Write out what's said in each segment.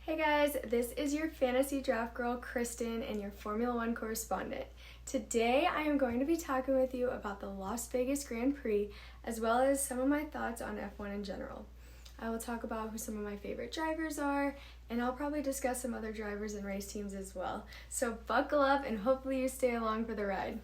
Hey guys, this is your fantasy draft girl, Kristen, and your Formula One correspondent. Today I am going to be talking with you about the Las Vegas Grand Prix, as well as some of my thoughts on F1 in general. I will talk about who some of my favorite drivers are, and I'll probably discuss some other drivers and race teams as well. So buckle up and hopefully you stay along for the ride.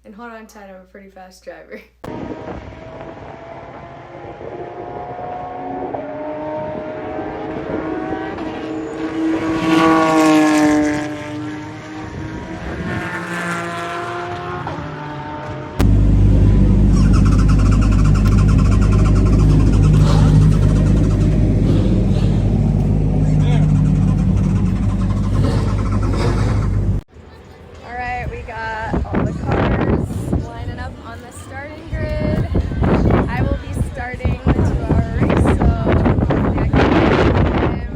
And hold on tight, I'm a pretty fast driver. Alright, we got all the cars lining up on the starting grid. I will be starting the 2-hour race, so hopefully I can give him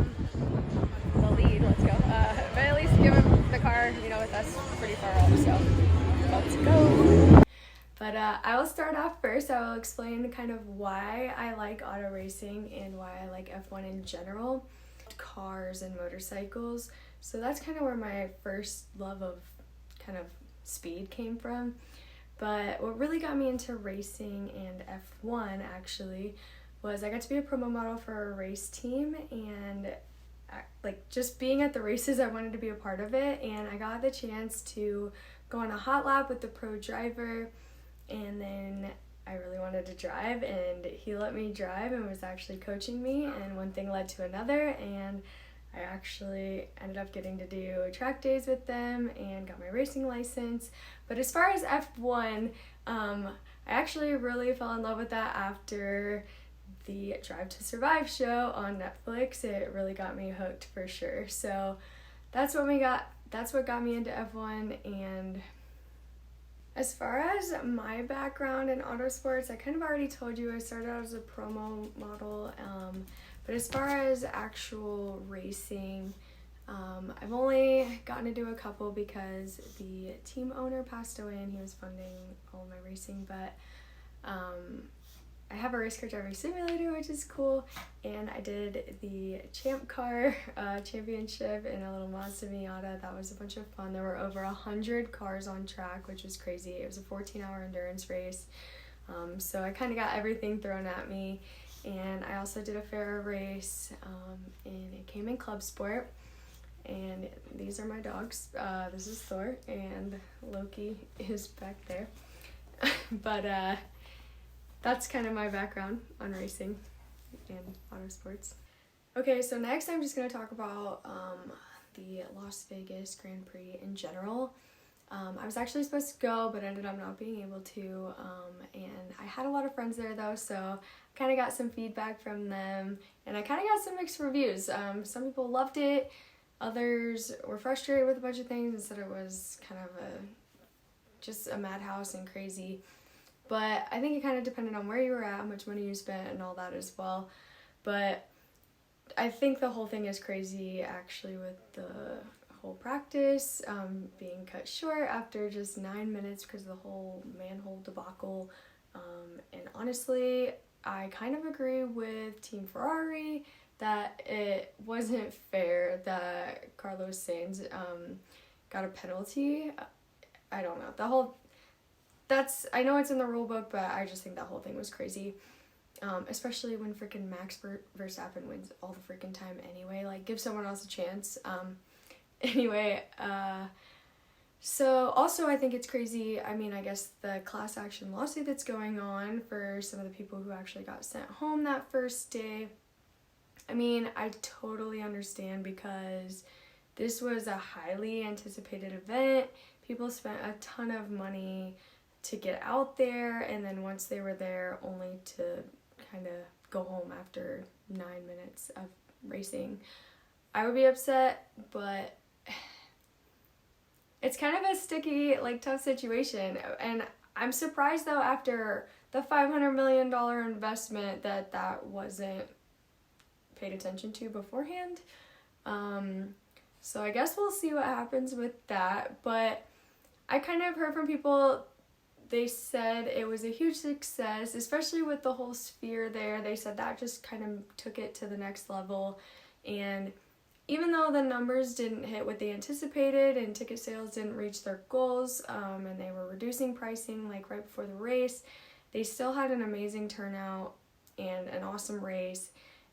the lead. Let's go. But at least give him the car, with us pretty far off, so let's go. But I will start off first. I will explain kind of why I like auto racing and why I like F1 in general, cars and motorcycles. So that's kind of where my first love of kind of speed came from. But what really got me into racing and F1 actually was I got to be a promo model for a race team, and just being at the races, I wanted to be a part of it, and I got the chance to go on a hot lap with the pro driver, and then I really wanted to drive, and he let me drive and was actually coaching me, and one thing led to another, and I actually ended up getting to do track days with them and got my racing license. But as far as F1, I actually really fell in love with that after the Drive to Survive show on Netflix. It really got me hooked for sure. So that's what got me into F1. And as far as my background in autosports, I kind of already told you I started out as a promo model. But as far as actual racing, I've only gotten to do a couple because the team owner passed away and he was funding all of my racing. But I have a race car driving simulator, which is cool, and I did the Champ Car championship in a little Mazda Miata. That was a bunch of fun. There were over 100 cars on track, which was crazy. It was a 14-hour endurance race, so I kind of got everything thrown at me. And I also did a fair race, and it came in club sport. And these are my dogs. This is Thor, and Loki is back there. But that's kind of my background on racing and autosports. Okay, so next I'm just going to talk about the Las Vegas Grand Prix in general. I was actually supposed to go, but ended up not being able to, and I had a lot of friends there though, so I kind of got some feedback from them, and I kind of got some mixed reviews. Some people loved it, others were frustrated with a bunch of things and said it was kind of just a madhouse and crazy, but I think it kind of depended on where you were at, how much money you spent, and all that as well. But I think the whole thing is crazy actually with the whole practice being cut short after just 9 minutes because of the whole manhole debacle. And honestly, I kind of agree with Team Ferrari that it wasn't fair that Carlos Sainz got a penalty. I don't know. I know it's in the rule book, but I just think that whole thing was crazy. Especially when freaking Max Verstappen wins all the freaking time anyway. Like, give someone else a chance. Anyway, so also I think it's crazy. I mean, I guess the class action lawsuit that's going on for some of the people who actually got sent home that first day. I mean, I totally understand because this was a highly anticipated event. People spent a ton of money to get out there, and then once they were there, only to kind of go home after 9 minutes of racing. I would be upset, but it's kind of a sticky, like, tough situation. And I'm surprised, though, after the $500 million investment that wasn't paid attention to beforehand. So I guess we'll see what happens with that. But I kind of heard from people, they said it was a huge success, especially with the whole sphere there. They said that just kind of took it to the next level. And even though the numbers didn't hit what they anticipated and ticket sales didn't reach their goals, and they were reducing pricing like right before the race, they still had an amazing turnout and an awesome race.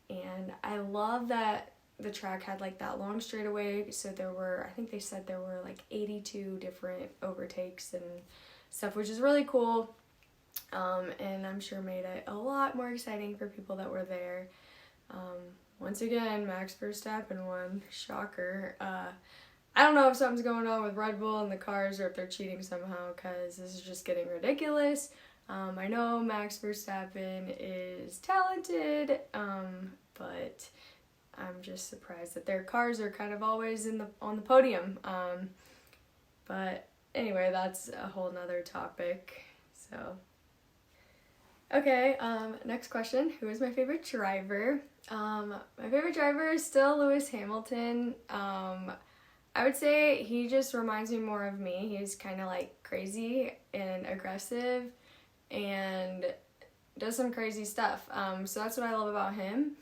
And I love that the track had like that long straightaway, so I think they said there were like 82 different overtakes and stuff, which is really cool, and I'm sure made it a lot more exciting for people that were there. Once again, Max Verstappen won. Shocker. I don't know if something's going on with Red Bull and the cars or if they're cheating somehow, because this is just getting ridiculous. I know Max Verstappen is talented, but I'm just surprised that their cars are kind of always on the podium. But anyway, that's a whole nother topic. So, okay, next question. Who is my favorite driver? My favorite driver is still Lewis Hamilton. I would say he just reminds me more of me. He's kind of like crazy and aggressive and does some crazy stuff. So that's what I love about him.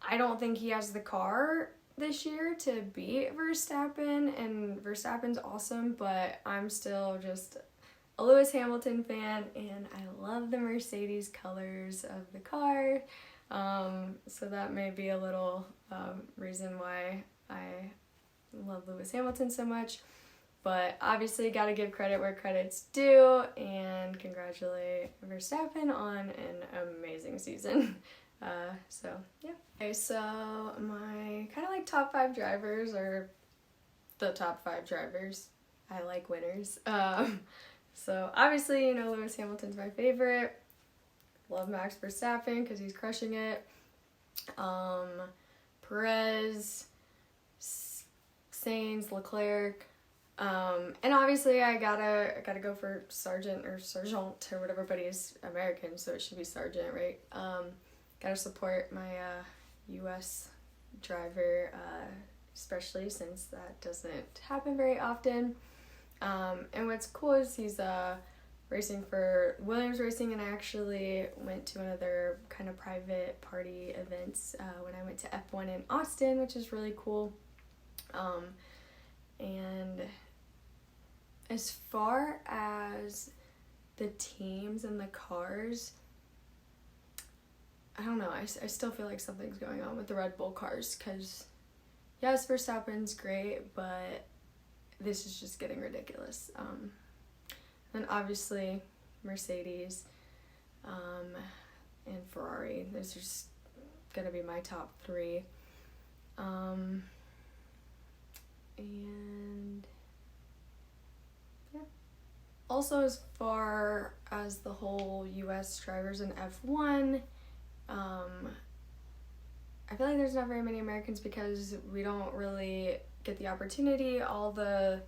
I don't think he has the car this year to beat Verstappen, and Verstappen's awesome, but I'm still just a Lewis Hamilton fan, and I love the Mercedes colors of the car. So that may be a little reason why I love Lewis Hamilton so much. But obviously, gotta give credit where credit's due and congratulate Verstappen on an amazing season. So, yeah. Okay, so my kind of like top 5 drivers are the top 5 drivers. I like winners. So obviously, you know, Lewis Hamilton's my favorite. Love Max Verstappen because he's crushing it. Perez, Sainz, Leclerc. And obviously I gotta go for Sergeant or whatever, but he's American, so it should be Sergeant, right? Gotta support my US driver, especially since that doesn't happen very often. And what's cool is he's racing for Williams Racing, and I actually went to another kind of private party events when I went to F1 in Austin, which is really cool. And as far as the teams and the cars, I don't know, I still feel like something's going on with the Red Bull cars, because yes, Verstappen's great, but this is just getting ridiculous. And obviously Mercedes and Ferrari, those are just gonna be my top 3. And yeah. Also, as far as the whole US drivers in F1, I feel like there's not very many Americans because we don't really get the opportunity, all the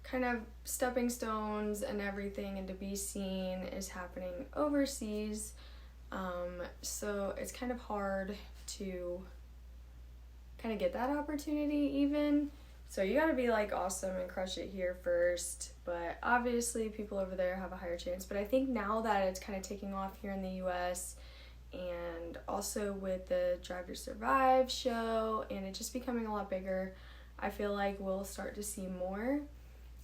kind of stepping stones and everything, and to be seen is happening overseas. So it's kind of hard to kind of get that opportunity even. So you gotta be like awesome and crush it here first, but obviously people over there have a higher chance. But I think now that it's kind of taking off here in the US, and also with the Drive to Survive show and it just becoming a lot bigger, I feel like we'll start to see more.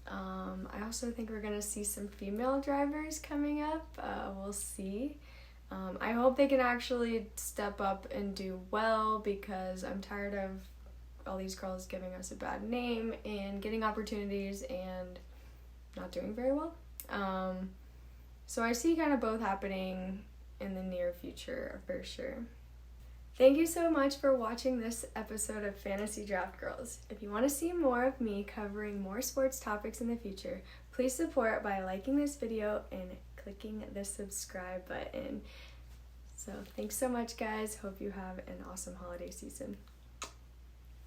I also think we're gonna see some female drivers coming up. We'll see. I hope they can actually step up and do well, because I'm tired of all these girls giving us a bad name and getting opportunities and not doing very well. So I see kind of both happening in the near future for sure. Thank you so much for watching this episode of Fantasy Draft Girls. If you want to see more of me covering more sports topics in the future, please support by liking this video and clicking the subscribe button. So thanks so much, guys. Hope you have an awesome holiday season.